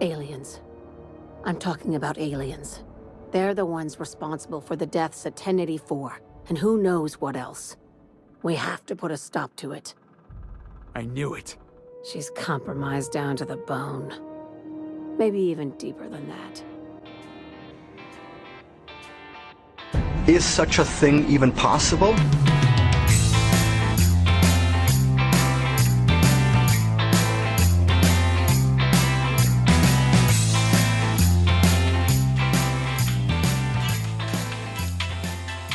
Aliens. I'm talking about aliens. They're the ones responsible for the deaths at 1084, and who knows what else. We have to put a stop to it. I knew it. She's compromised down to the bone. Maybe even deeper than that. Is such a thing even possible?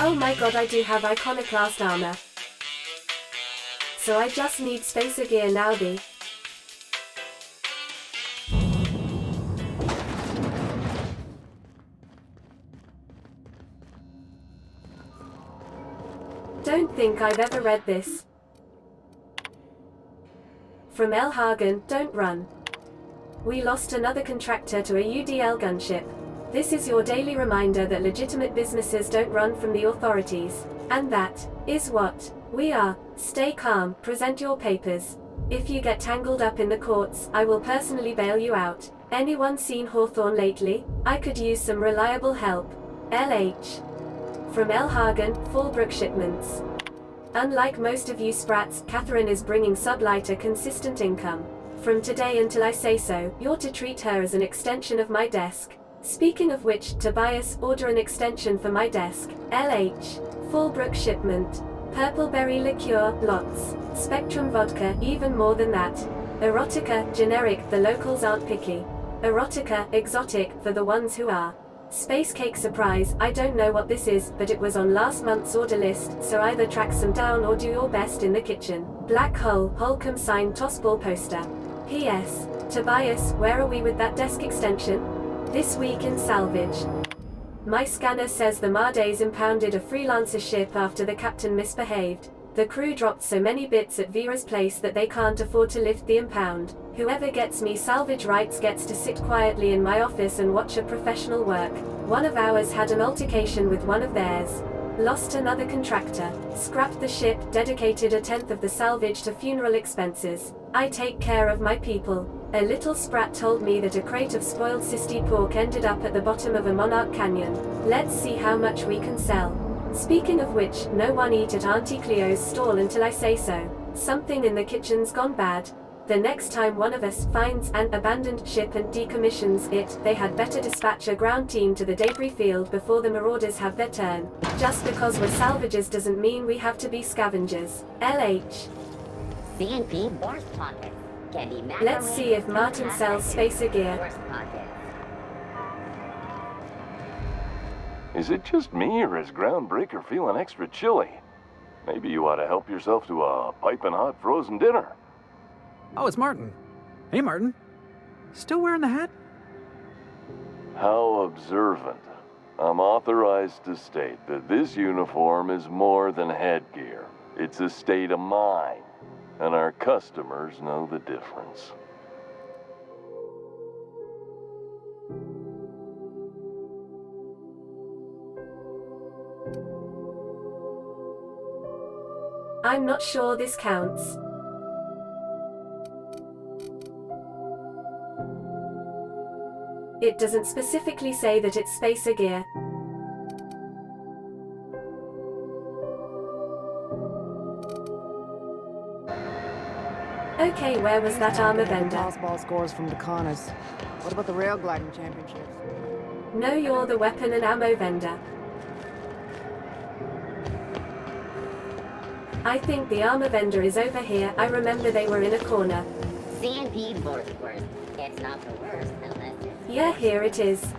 Oh my god, I do have iconoclast armor. So I just need spacer gear now, B. Don't think I've ever read this. From L. Hagen, don't run. We lost another contractor to a UDL gunship. This is your daily reminder that legitimate businesses don't run from the authorities. And that is what we are. Stay calm, present your papers. If you get tangled up in the courts, I will personally bail you out. Anyone seen Hawthorne lately? I could use some reliable help. LH. From L. Hagen, Fallbrook Shipments. Unlike most of you sprats, Catherine is bringing Sublight a consistent income. From today until I say so, you're to treat her as an extension of my desk. Speaking of which, Tobias, order an extension for my desk. LH. Fallbrook Shipment. Purpleberry liqueur, lots. Spectrum vodka, even more than that. Erotica, generic, the locals aren't picky. Erotica, exotic, for the ones who are. Space cake surprise, I don't know what this is, but it was on last month's order list, so either track some down or do your best in the kitchen. Black hole, Holcomb sign tossball poster. P.S. Tobias, where are we with that desk extension? This week in salvage. My scanner says the Mardays impounded a freelancer ship after the captain misbehaved. The crew dropped so many bits at Vera's place that they can't afford to lift the impound. Whoever gets me salvage rights gets to sit quietly in my office and watch a professional work. One of ours had an altercation with one of theirs. Lost another contractor. Scrapped the ship, dedicated 1/10 of the salvage to funeral expenses. I take care of my people. A little sprat told me that a crate of spoiled cysty pork ended up at the bottom of a Monarch Canyon. Let's see how much we can sell. Speaking of which, no one eat at Auntie Cleo's stall until I say so. Something in the kitchen's gone bad. The next time one of us finds an abandoned ship and decommissions it, they had better dispatch a ground team to the debris field before the marauders have their turn. Just because we're salvagers doesn't mean we have to be scavengers. LH. CNP Worst Pocket. Let's see if Martin sells spacer gear. Is it just me, or is Groundbreaker feeling extra chilly? Maybe you ought to help yourself to a piping hot frozen dinner. Oh, it's Martin. Hey, Martin. Still wearing the hat? How observant. I'm authorized to state that this uniform is more than headgear. It's a state of mind, and our customers know the difference. I'm not sure this counts. It doesn't specifically say that it's spacer gear. Okay, where was that armor vendor? Tossball scores from Decanas. What about the rail gliding championships? No, you're the weapon and ammo vendor. I think the armor vendor is over here. I remember they were in a corner. CNP worst. It's not the worst unless it's... Yeah, here it is.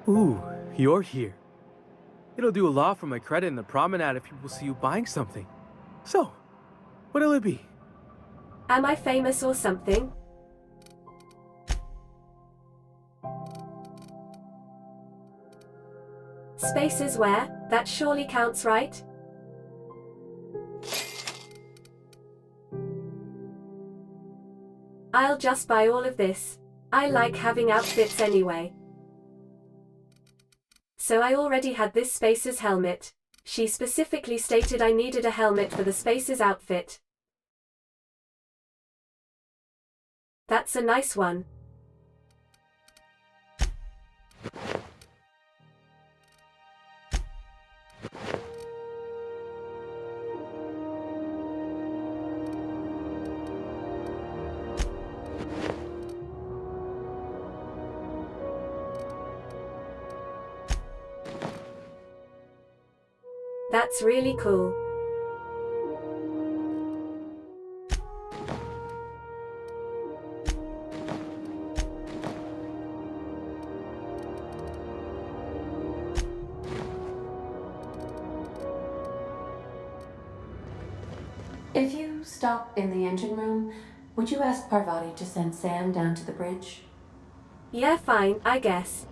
Ooh, you're here. It'll do a lot for my credit in the promenade if people see you buying something. So, what'll it be? Am I famous or something? Spaces where? That surely counts, right? I'll just buy all of this. I like having outfits anyway. So I already had this Spacer's helmet. She specifically stated I needed a helmet for the Spacer's outfit. That's a nice one. That's really cool. If you stop in the engine room, would you ask Parvati to send Sam down to the bridge? Yeah, fine, I guess.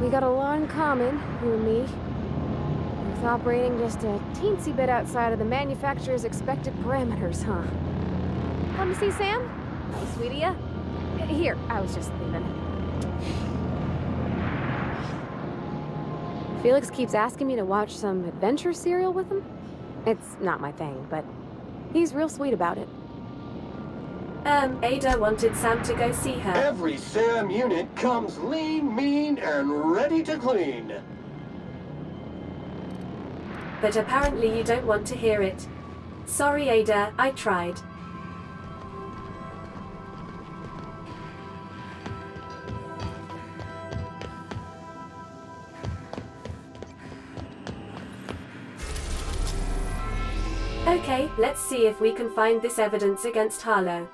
We got a lot in common, you and me. With operating just a teensy bit outside of the manufacturer's expected parameters, huh? Come to see Sam? That was sweet of ya. Here, I was just leaving. Felix keeps asking me to watch some adventure serial with him. It's not my thing, but he's real sweet about it. Ada wanted Sam to go see her. Every Sam unit comes lean, mean, and ready to clean. But apparently you don't want to hear it. Sorry, Ada, I tried. Okay, let's see if we can find this evidence against Harlow.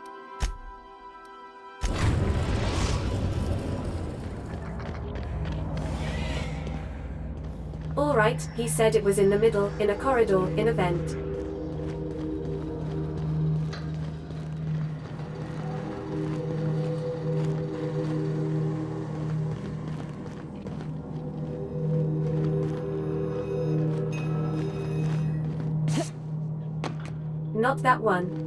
Alright, he said it was in the middle, in a corridor, in a vent. Not that one.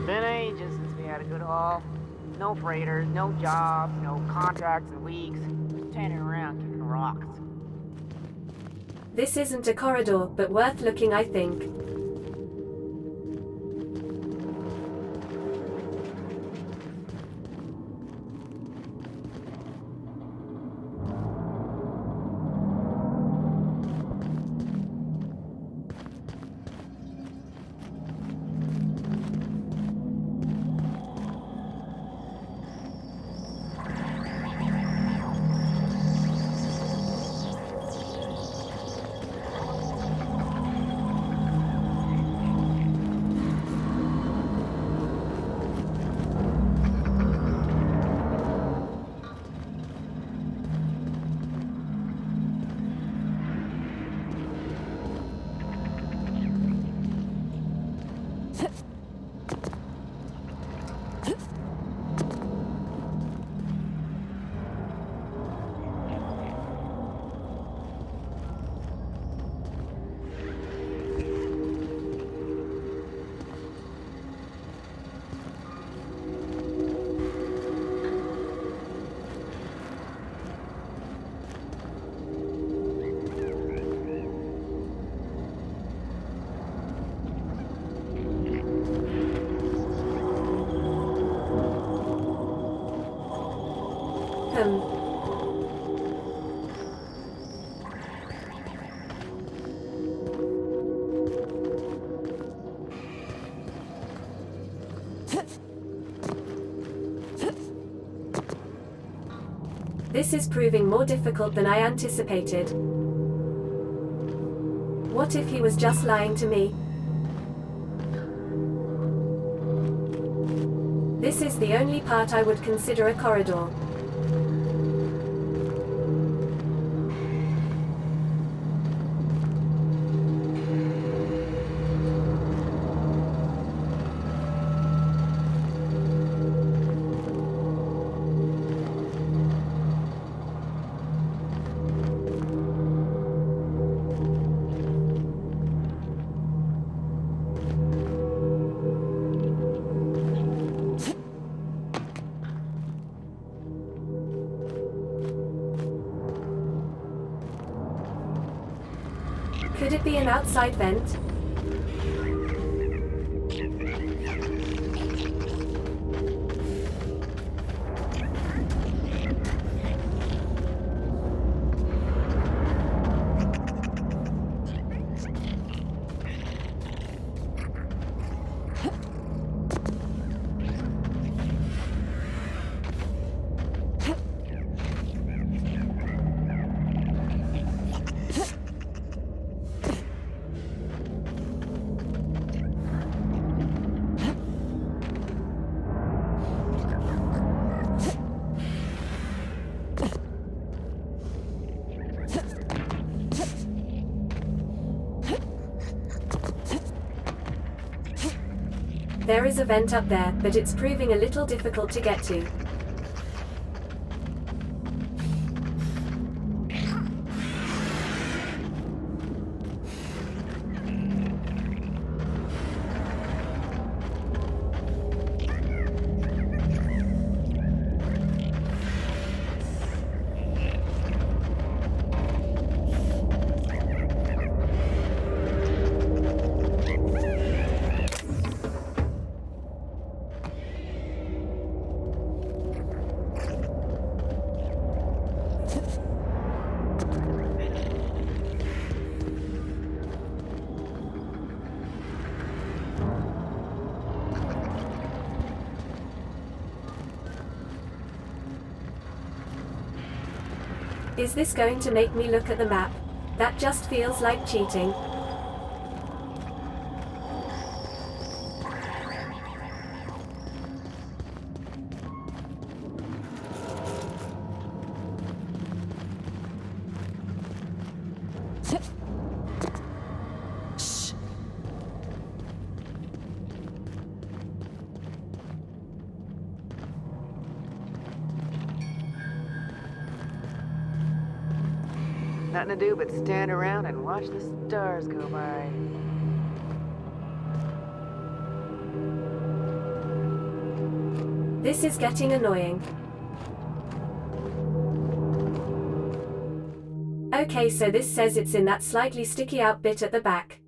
Been ages since we had a good haul. No freighters, no jobs, no contracts in weeks. Just standing around kicking rocks. This isn't a corridor, but worth looking, I think. This is proving more difficult than I anticipated. What if he was just lying to me? This is the only part I would consider a corridor. it be an outside vent? There is a vent up there, but it's proving a little difficult to get to. Is this going to make me look at the map? That just feels like cheating. Nothing to do but stand around and watch the stars go by. This is getting annoying. Okay, so this says it's in that slightly sticky out bit at the back.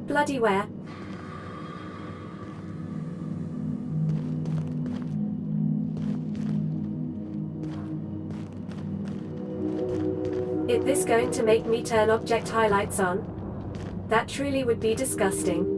Bloody where? Is this going to make me turn object highlights on? That truly would be disgusting.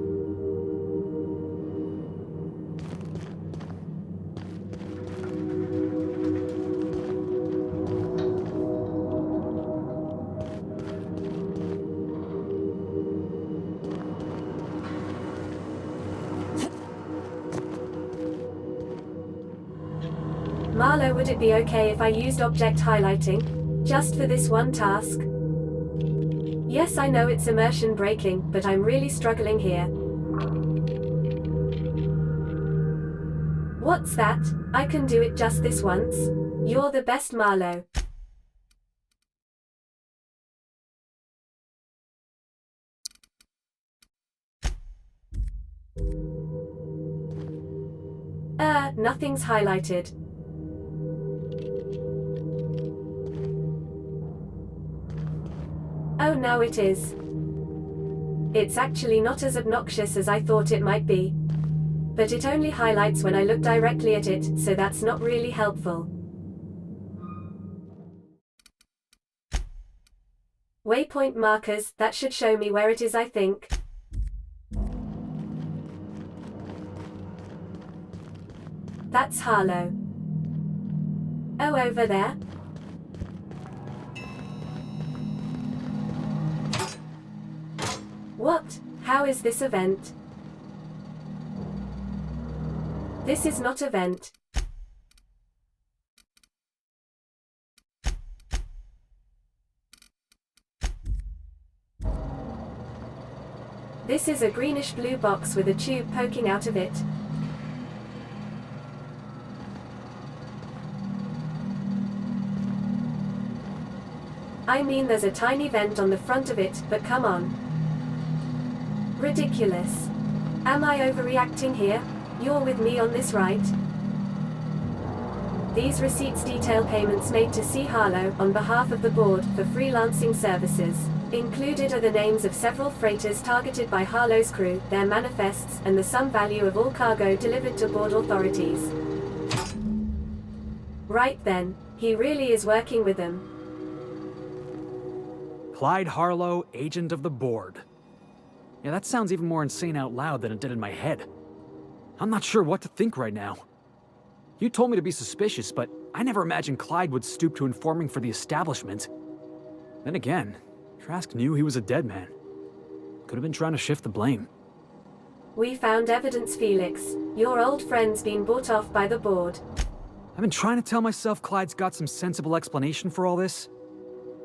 Marlo, would it be okay if I used object highlighting? Just for this one task? Yes, I know it's immersion breaking, but I'm really struggling here. What's that? I can do it just this once. You're the best, Marlo. Nothing's highlighted. Oh, now it is. It's actually not as obnoxious as I thought it might be. But it only highlights when I look directly at it, so that's not really helpful. Waypoint markers, that should show me where it is, I think. That's Harlow. Oh, over there? What? How is this a vent? This is not a vent. This is a greenish blue box with a tube poking out of it. I mean, there's a tiny vent on the front of it, but come on. Ridiculous. Am I overreacting here? You're with me on this, right? These receipts detail payments made to C. Harlow on behalf of the board for freelancing services. Included are the names of several freighters targeted by Harlow's crew, their manifests, and the sum value of all cargo delivered to board authorities. Right then, he really is working with them. Clyde Harlow, agent of the board. Yeah, that sounds even more insane out loud than it did in my head. I'm not sure what to think right now. You told me to be suspicious, but I never imagined Clyde would stoop to informing for the establishment. Then again, Trask knew he was a dead man. Could have been trying to shift the blame. We found evidence, Felix. Your old friend's been bought off by the board. I've been trying to tell myself Clyde's got some sensible explanation for all this,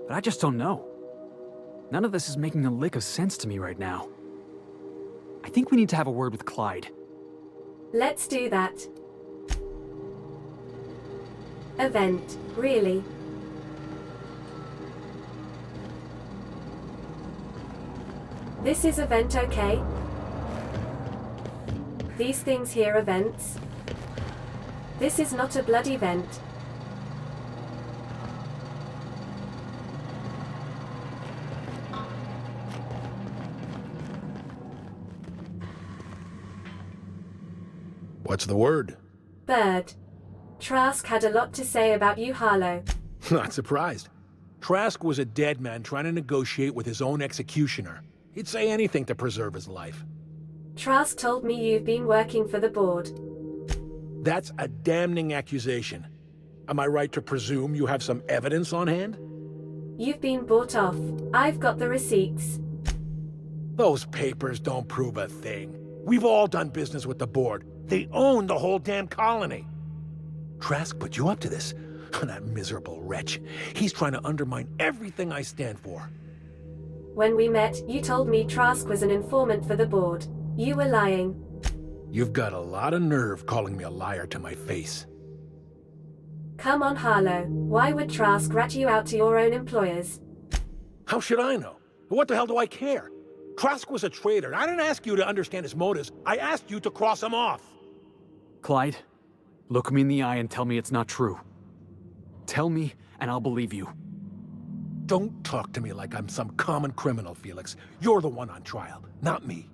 but I just don't know. None of this is making a lick of sense to me right now. I think we need to have a word with Clyde. Let's do that. Event, really? This is event, okay? These things here events? This is not a bloody vent. What's the word? Bird. Trask had a lot to say about you, Harlow. Not surprised. Trask was a dead man trying to negotiate with his own executioner. He'd say anything to preserve his life. Trask told me you've been working for the board. That's a damning accusation. Am I right to presume you have some evidence on hand? You've been bought off. I've got the receipts. Those papers don't prove a thing. We've all done business with the board. They own the whole damn colony. Trask put you up to this. That miserable wretch. He's trying to undermine everything I stand for. When we met, you told me Trask was an informant for the board. You were lying. You've got a lot of nerve calling me a liar to my face. Come on, Harlow. Why would Trask rat you out to your own employers? How should I know? What the hell do I care? Trask was a traitor. I didn't ask you to understand his motives. I asked you to cross him off. Clyde, look me in the eye and tell me it's not true. Tell me, and I'll believe you. Don't talk to me like I'm some common criminal, Felix. You're the one on trial, not me.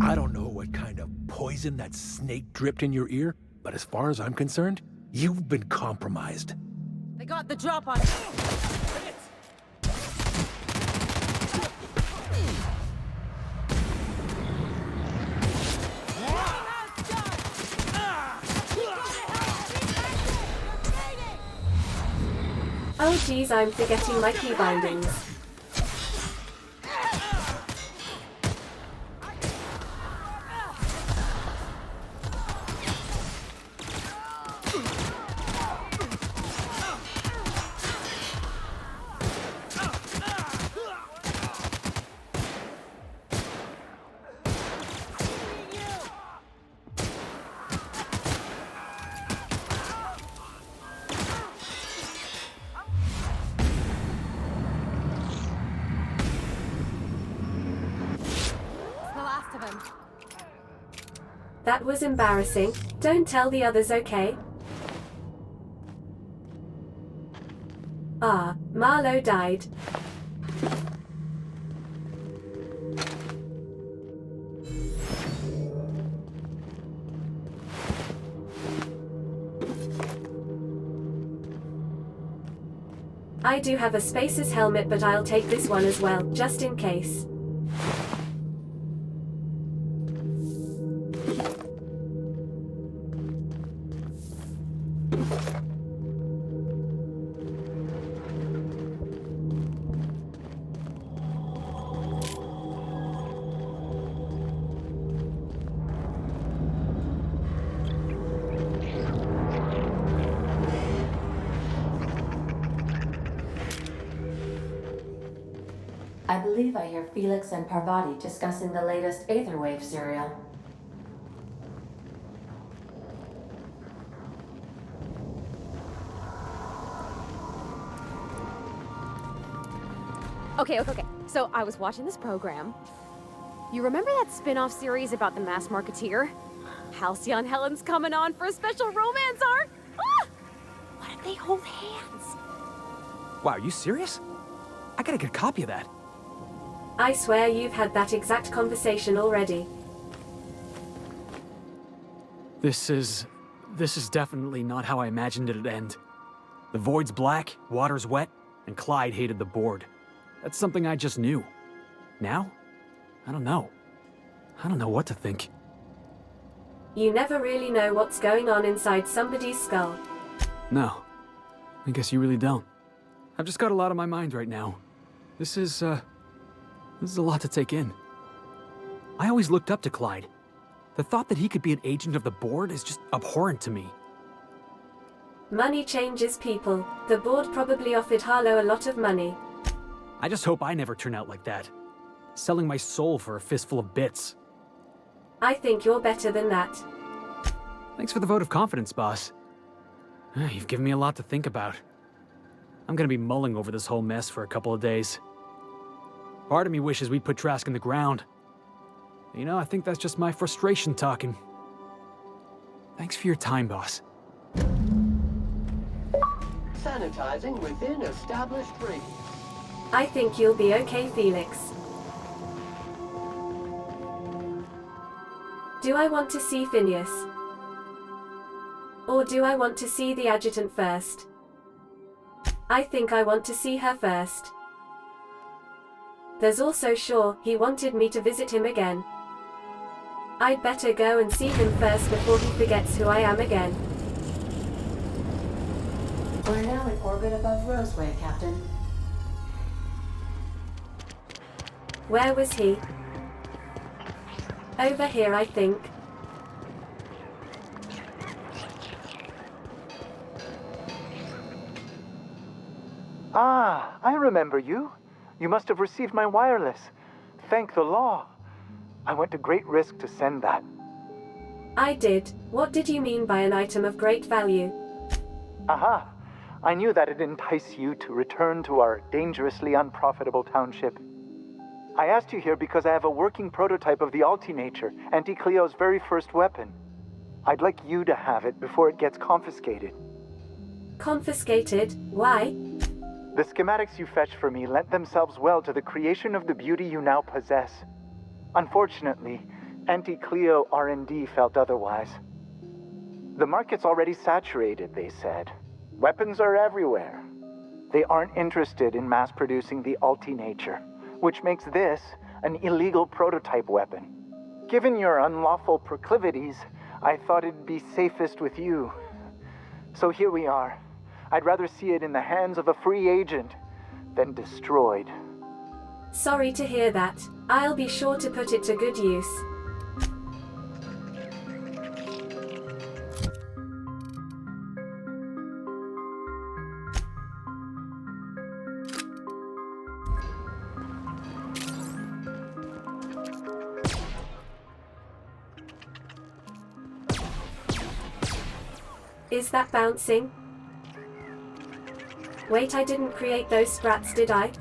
I don't know what kind of poison that snake dripped in your ear, but as far as I'm concerned, you've been compromised. They got the drop on. Oh geez, I'm forgetting my key bindings. That was embarrassing. Don't tell the others, okay? Ah, Marlowe died. I do have a Spacer's helmet, but I'll take this one as well, just in case. I believe I hear Felix and Parvati discussing the latest Aetherwave serial. Okay. So I was watching this program. You remember that spin-off series about the mass marketeer? Halcyon Helen's coming on for a special romance arc! Ah! What if they hold hands? Wow, are you serious? I gotta get a copy of that. I swear you've had that exact conversation already. This is definitely not how I imagined it'd end. The void's black, water's wet, and Clyde hated the board. That's something I just knew. Now? I don't know. I don't know what to think. You never really know what's going on inside somebody's skull. No. I guess you really don't. I've just got a lot on my mind right now. This is a lot to take in. I always looked up to Clyde. The thought that he could be an agent of the board is just abhorrent to me. Money changes people. The board probably offered Harlow a lot of money. I just hope I never turn out like that. Selling my soul for a fistful of bits. I think you're better than that. Thanks for the vote of confidence, boss. You've given me a lot to think about. I'm gonna be mulling over this whole mess for a couple of days. Part of me wishes we'd put Trask in the ground. You know, I think that's just my frustration talking. Thanks for your time, boss. Sanitizing within established radius. I think you'll be okay, Felix. Do I want to see Phineas? Or do I want to see the adjutant first? I think I want to see her first. There's also Shaw, he wanted me to visit him again. I'd better go and see him first before he forgets who I am again. We're now in orbit above Roseway, Captain. Where was he? Over here, I think. Ah, I remember you. You must have received my wireless. Thank the law. I went to great risk to send that. I did. What did you mean by an item of great value? Aha! I knew that'd entice you to return to our dangerously unprofitable township. I asked you here because I have a working prototype of the Altinature, Auntie Cleo's very first weapon. I'd like you to have it before it gets confiscated. Confiscated? Why? The schematics you fetched for me lent themselves well to the creation of the beauty you now possess. Unfortunately, Auntie Cleo R&D felt otherwise. The market's already saturated, they said. Weapons are everywhere. They aren't interested in mass-producing the Altinature, which makes this an illegal prototype weapon. Given your unlawful proclivities, I thought it'd be safest with you. So here we are. I'd rather see it in the hands of a free agent than destroyed. Sorry to hear that. I'll be sure to put it to good use. Is that bouncing? Wait, I didn't create those sprats, did I?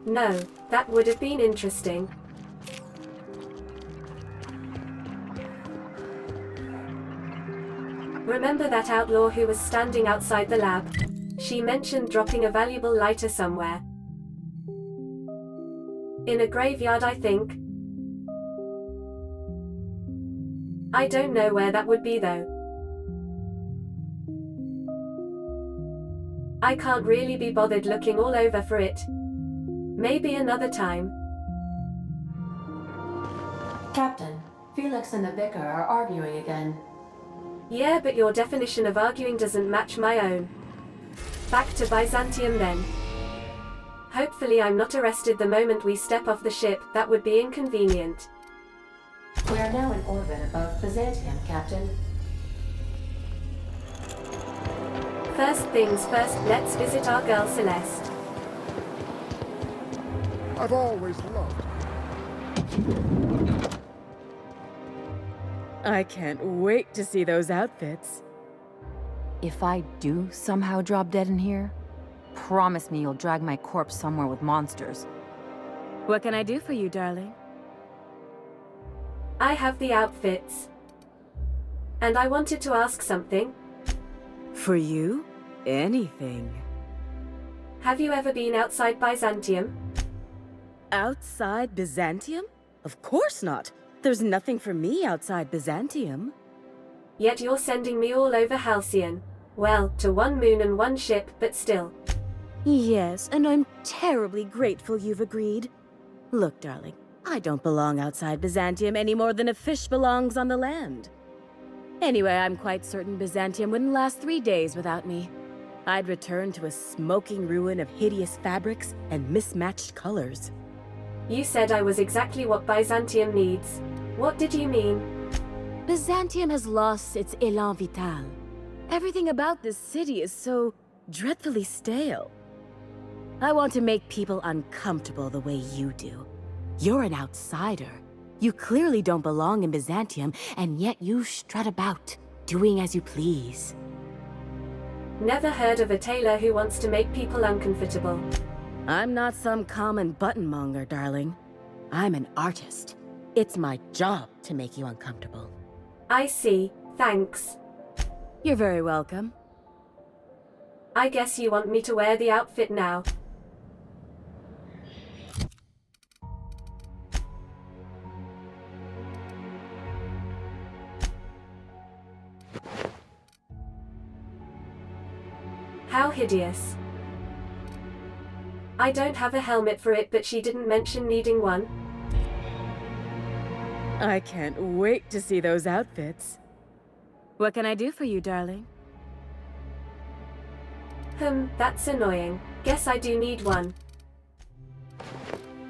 No, that would have been interesting. Remember that outlaw who was standing outside the lab? She mentioned dropping a valuable lighter somewhere. In a graveyard, I think. I don't know where that would be though. I can't really be bothered looking all over for it. Maybe another time. Captain, Felix and the Vicar are arguing again. Yeah, but your definition of arguing doesn't match my own. Back to Byzantium then. Hopefully I'm not arrested the moment we step off the ship. That would be inconvenient. We are now in orbit above Byzantium, Captain. First things first, let's visit our girl Celeste. I've always loved. I can't wait to see those outfits. If I do somehow drop dead in here, promise me you'll drag my corpse somewhere with monsters. What can I do for you, darling? I have the outfits. And I wanted to ask something. For you? Anything. Have you ever been outside Byzantium? Outside Byzantium? Of course not. There's nothing for me outside Byzantium. Yet you're sending me all over Halcyon. Well, to one moon and one ship, but still. Yes, and I'm terribly grateful you've agreed. Look, darling, I don't belong outside Byzantium any more than a fish belongs on the land. Anyway, I'm quite certain Byzantium wouldn't last 3 days without me. I'd return to a smoking ruin of hideous fabrics and mismatched colors. You said I was exactly what Byzantium needs. What did you mean? Byzantium has lost its élan vital. Everything about this city is so dreadfully stale. I want to make people uncomfortable the way you do. You're an outsider. You clearly don't belong in Byzantium, and yet you strut about, doing as you please. Never heard of a tailor who wants to make people uncomfortable. I'm not some common buttonmonger, darling. I'm an artist. It's my job to make you uncomfortable. I see. Thanks. You're very welcome. I guess you want me to wear the outfit now. How hideous. I don't have a helmet for it, but she didn't mention needing one. I can't wait to see those outfits. What can I do for you, darling? That's annoying. Guess I do need one.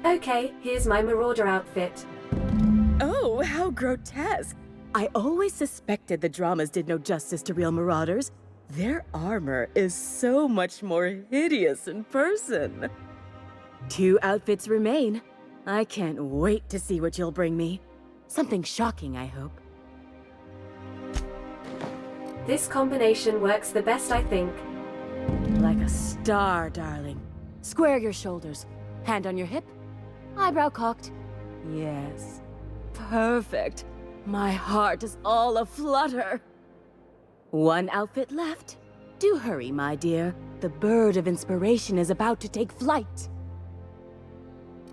Okay, here's my Marauder outfit. Oh, how grotesque! I always suspected the dramas did no justice to real marauders. Their armor is so much more hideous in person. 2 outfits remain. I can't wait to see what you'll bring me. Something shocking, I hope. This combination works the best, I think. Like a star, darling. Square your shoulders. Hand on your hip. Eyebrow cocked. Yes. Perfect. My heart is all aflutter. 1 outfit left. Do hurry, my dear. The bird of inspiration is about to take flight.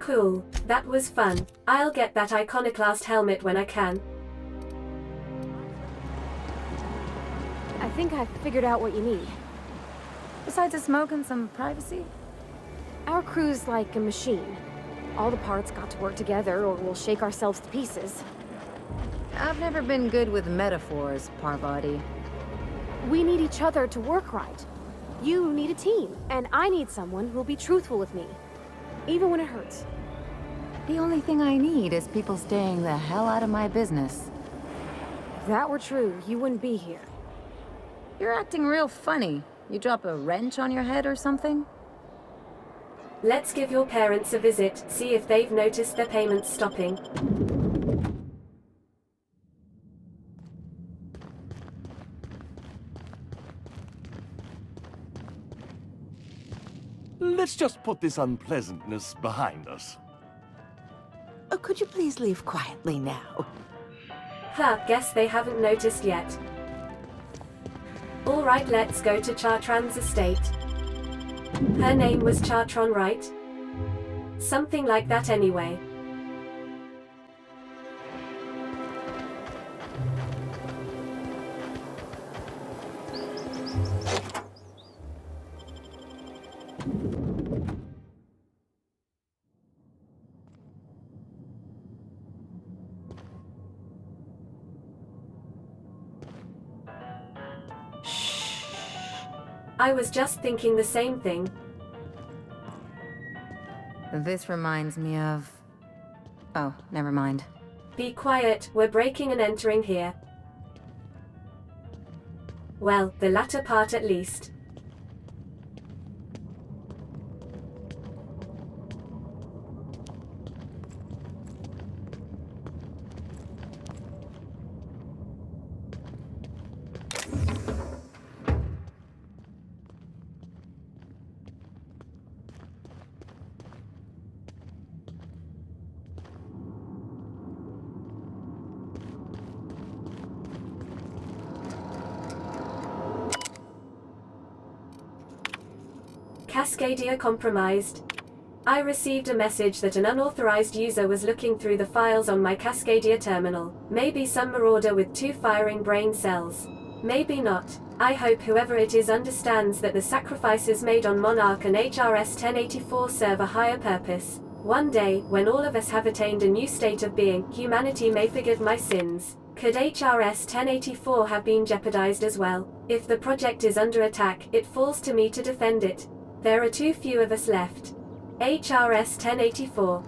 Cool. That was fun. I'll get that iconoclast helmet when I can. I think I've figured out what you need. Besides a smoke and some privacy? Our crew's like a machine. All the parts got to work together or we'll shake ourselves to pieces. I've never been good with metaphors, Parvati. We need each other to work right. You need a team, and I need someone who'll be truthful with me. Even when it hurts. The only thing I need is people staying the hell out of my business. If that were true, you wouldn't be here. You're acting real funny. You drop a wrench on your head or something? Let's give your parents a visit, see if they've noticed their payments stopping. Let's just put this unpleasantness behind us. Could you please leave quietly now? Guess they haven't noticed yet. Alright, let's go to Chartran's estate. Her name was Chartron, right? Something like that anyway. I was just thinking the same thing. This reminds me of... Oh, never mind. Be quiet, we're breaking and entering here. Well, the latter part at least. Cascadia compromised. I received a message that an unauthorized user was looking through the files on my Cascadia terminal. Maybe some marauder with 2 firing brain cells. Maybe not. I hope whoever it is understands that the sacrifices made on Monarch and HRS 1084 serve a higher purpose. One day, when all of us have attained a new state of being, humanity may forgive my sins. Could HRS 1084 have been jeopardized as well? If the project is under attack, it falls to me to defend it. There are too few of us left. HRS 1084.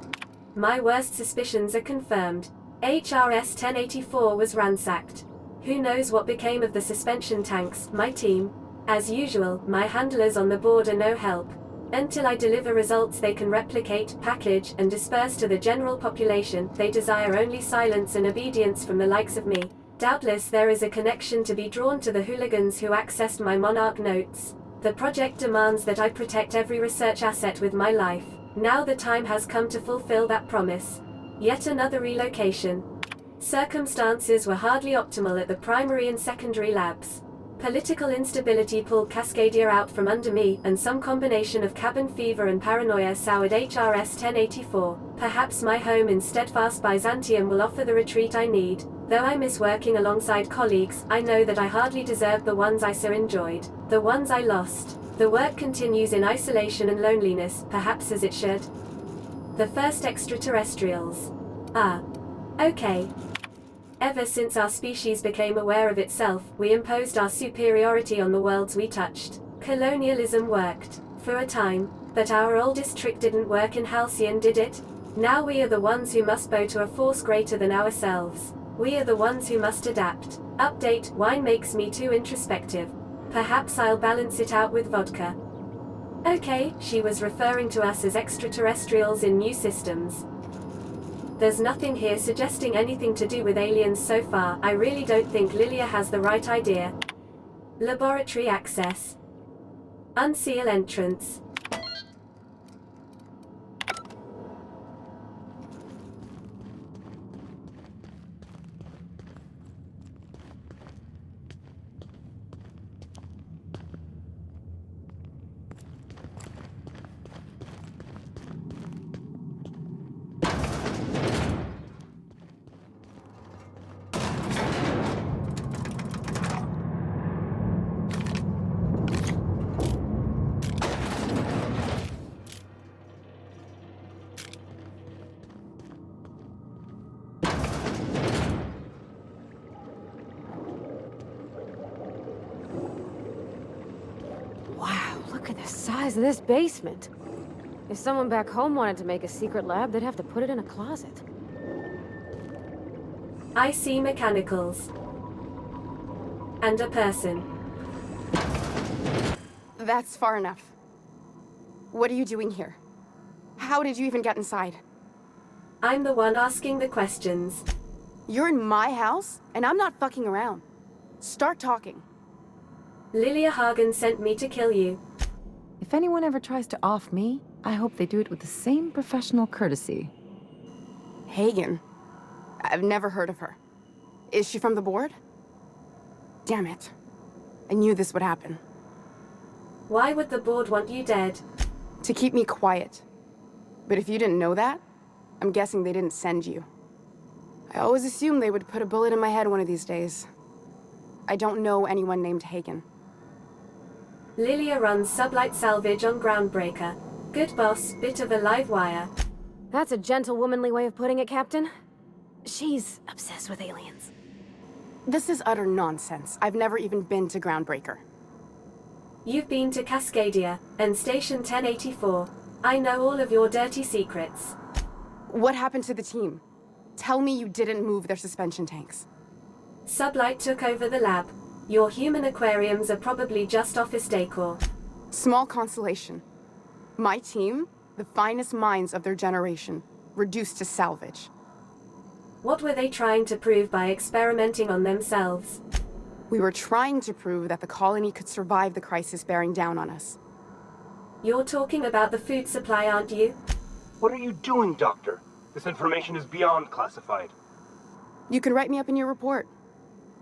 My worst suspicions are confirmed. HRS 1084 was ransacked. Who knows what became of the suspension tanks, my team? As usual, my handlers on the board are no help. Until I deliver results they can replicate, package, and disperse to the general population, they desire only silence and obedience from the likes of me. Doubtless there is a connection to be drawn to the hooligans who accessed my Monarch notes. The project demands that I protect every research asset with my life. Now the time has come to fulfill that promise. Yet another relocation. Circumstances were hardly optimal at the primary and secondary labs. Political instability pulled Cascadia out from under me, and some combination of cabin fever and paranoia soured HRS 1084. Perhaps my home in steadfast Byzantium will offer the retreat I need. Though I miss working alongside colleagues, I know that I hardly deserved the ones I so enjoyed. The ones I lost. The work continues in isolation and loneliness, perhaps as it should. The first extraterrestrials. Ah. Okay. Ever since our species became aware of itself, we imposed our superiority on the worlds we touched. Colonialism worked, for a time, but our oldest trick didn't work in Halcyon, did it? Now we are the ones who must bow to a force greater than ourselves. We are the ones who must adapt. Update, wine makes me too introspective. Perhaps I'll balance it out with vodka. Okay, she was referring to us as extraterrestrials in new systems. There's nothing here suggesting anything to do with aliens so far. I really don't think Lilia has the right idea. Laboratory access. Unseal entrance. Look at the size of this basement. If someone back home wanted to make a secret lab, they'd have to put it in a closet. I see mechanicals. And a person. That's far enough. What are you doing here? How did you even get inside? I'm the one asking the questions. You're in my house, and I'm not fucking around. Start talking. Lilia Hagen sent me to kill you. If anyone ever tries to off me, I hope they do it with the same professional courtesy. Hagen? I've never heard of her. Is she from the board? Damn it. I knew this would happen. Why would the board want you dead? To keep me quiet. But if you didn't know that, I'm guessing they didn't send you. I always assumed they would put a bullet in my head one of these days. I don't know anyone named Hagen. Lilia runs sublight salvage on Groundbreaker. Good boss, bit of a live wire. That's a gentle, womanly way of putting it, Captain. She's obsessed with aliens. This is utter nonsense. I've never even been to Groundbreaker. You've been to Cascadia, and Station 1084. I know all of your dirty secrets. What happened to the team? Tell me you didn't move their suspension tanks. Sublight took over the lab. Your human aquariums are probably just office decor. Small consolation. My team, the finest minds of their generation, reduced to salvage. What were they trying to prove by experimenting on themselves? We were trying to prove that the colony could survive the crisis bearing down on us. You're talking about the food supply, aren't you? What are you doing, Doctor? This information is beyond classified. You can write me up in your report.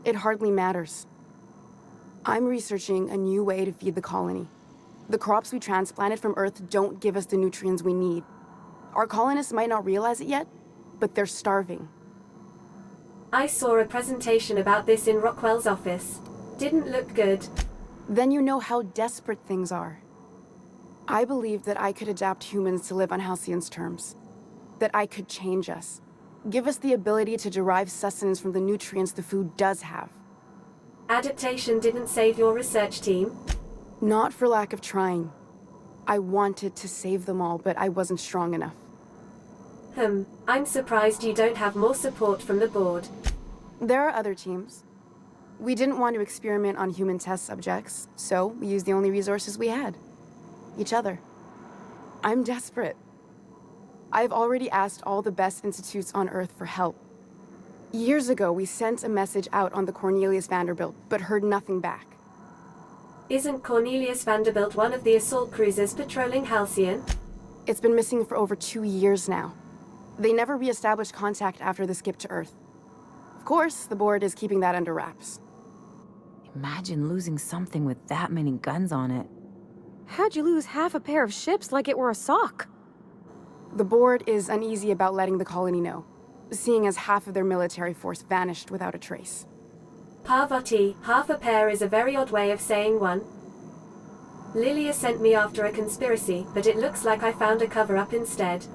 It hardly matters. I'm researching a new way to feed the colony. The crops we transplanted from Earth don't give us the nutrients we need. Our colonists might not realize it yet, but they're starving. I saw a presentation about this in Rockwell's office. Didn't look good. Then you know how desperate things are. I believed that I could adapt humans to live on Halcyon's terms. That I could change us. Give us the ability to derive sustenance from the nutrients the food does have. Adaptation didn't save your research team? Not for lack of trying. I wanted to save them all, but I wasn't strong enough. I'm surprised you don't have more support from the board. There are other teams. We didn't want to experiment on human test subjects, so we used the only resources we had. Each other. I'm desperate. I've already asked all the best institutes on Earth for help. Years ago, we sent a message out on the Cornelius Vanderbilt, but heard nothing back. Isn't Cornelius Vanderbilt one of the assault cruisers patrolling Halcyon? It's been missing for over 2 years now. They never re-established contact after the skip to Earth. Of course, the board is keeping that under wraps. Imagine losing something with that many guns on it. How'd you lose half a pair of ships like it were a sock? The board is uneasy about letting the colony know, seeing as half of their military force vanished without a trace. Parvati, half a pair is a very odd way of saying one. Lilia sent me after a conspiracy, but it looks like I found a cover-up instead.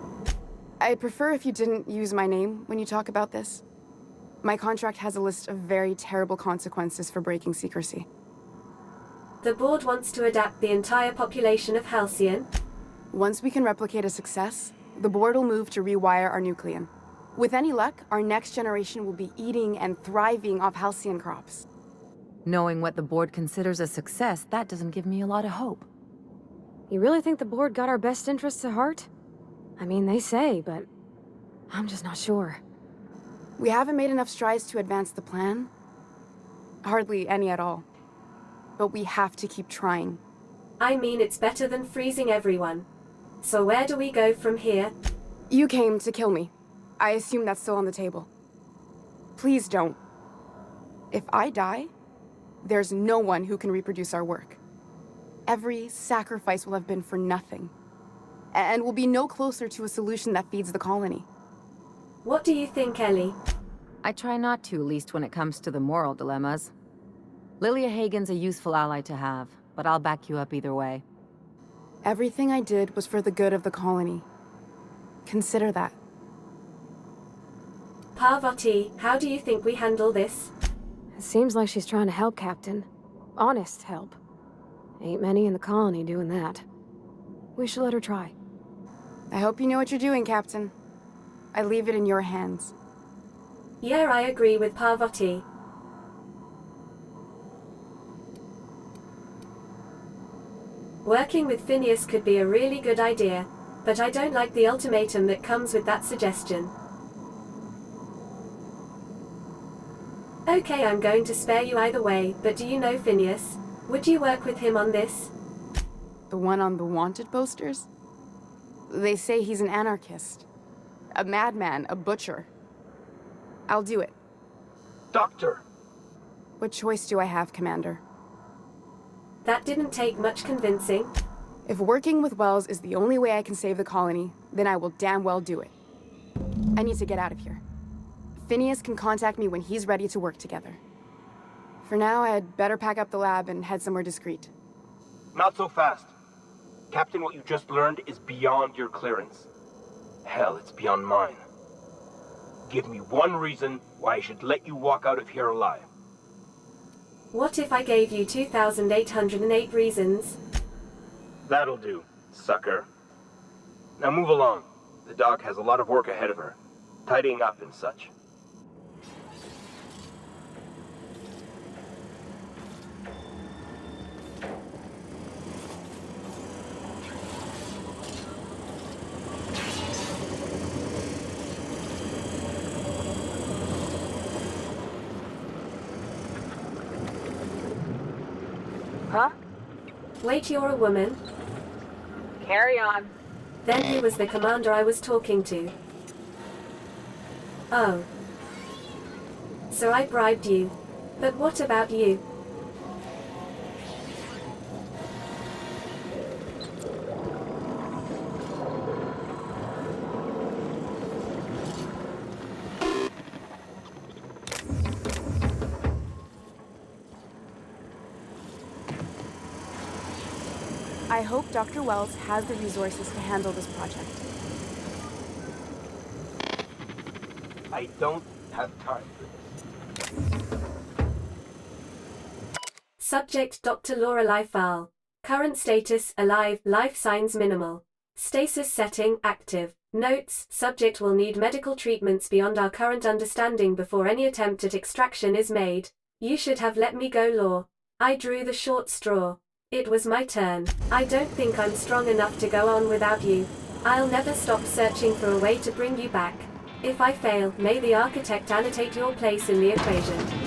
I'd prefer if you didn't use my name when you talk about this. My contract has a list of very terrible consequences for breaking secrecy. The board wants to adapt the entire population of Halcyon. Once we can replicate a success, the board will move to rewire our nucleon. With any luck, our next generation will be eating and thriving off Halcyon crops. Knowing what the board considers a success, that doesn't give me a lot of hope. You really think the board got our best interests at heart? I mean, they say, but I'm just not sure. We haven't made enough strides to advance the plan. Hardly any at all. But we have to keep trying. I mean, it's better than freezing everyone. So where do we go from here? You came to kill me. I assume that's still on the table. Please don't. If I die, there's no one who can reproduce our work. Every sacrifice will have been for nothing. And we'll be no closer to a solution that feeds the colony. What do you think, Ellie? I try not to, least when it comes to the moral dilemmas. Lilia Hagen's a useful ally to have, but I'll back you up either way. Everything I did was for the good of the colony. Consider that. Parvati, how do you think we handle this? It seems like she's trying to help, Captain. Honest help. Ain't many in the colony doing that. We should let her try. I hope you know what you're doing, Captain. I leave it in your hands. Yeah, I agree with Parvati. Working with Phineas could be a really good idea, but I don't like the ultimatum that comes with that suggestion. Okay, I'm going to spare you either way, but do you know Phineas? Would you work with him on this? The one on the wanted posters? They say he's an anarchist. A madman, a butcher. I'll do it. Doctor! What choice do I have, Commander? That didn't take much convincing. If working with Wells is the only way I can save the colony, then I will damn well do it. I need to get out of here. Phineas can contact me when he's ready to work together. For now, I'd better pack up the lab and head somewhere discreet. Not so fast. Captain, what you just learned is beyond your clearance. Hell, it's beyond mine. Give me one reason why I should let you walk out of here alive. What if I gave you 2,808 reasons? That'll do, sucker. Now move along. The doc has a lot of work ahead of her. Tidying up and such. Huh? Wait, you're a woman? Carry on. Then he was the commander I was talking to. Oh. So I bribed you. But what about you? I hope Dr. Wells has the resources to handle this project. I don't have time for this. Subject Dr. Lorelei Fowl. Current status alive, life signs minimal. Stasis setting active. Notes: subject will need medical treatments beyond our current understanding before any attempt at extraction is made. You should have let me go, Law. I drew the short straw. It was my turn. I don't think I'm strong enough to go on without you. I'll never stop searching for a way to bring you back. If I fail, may the architect annotate your place in the equation.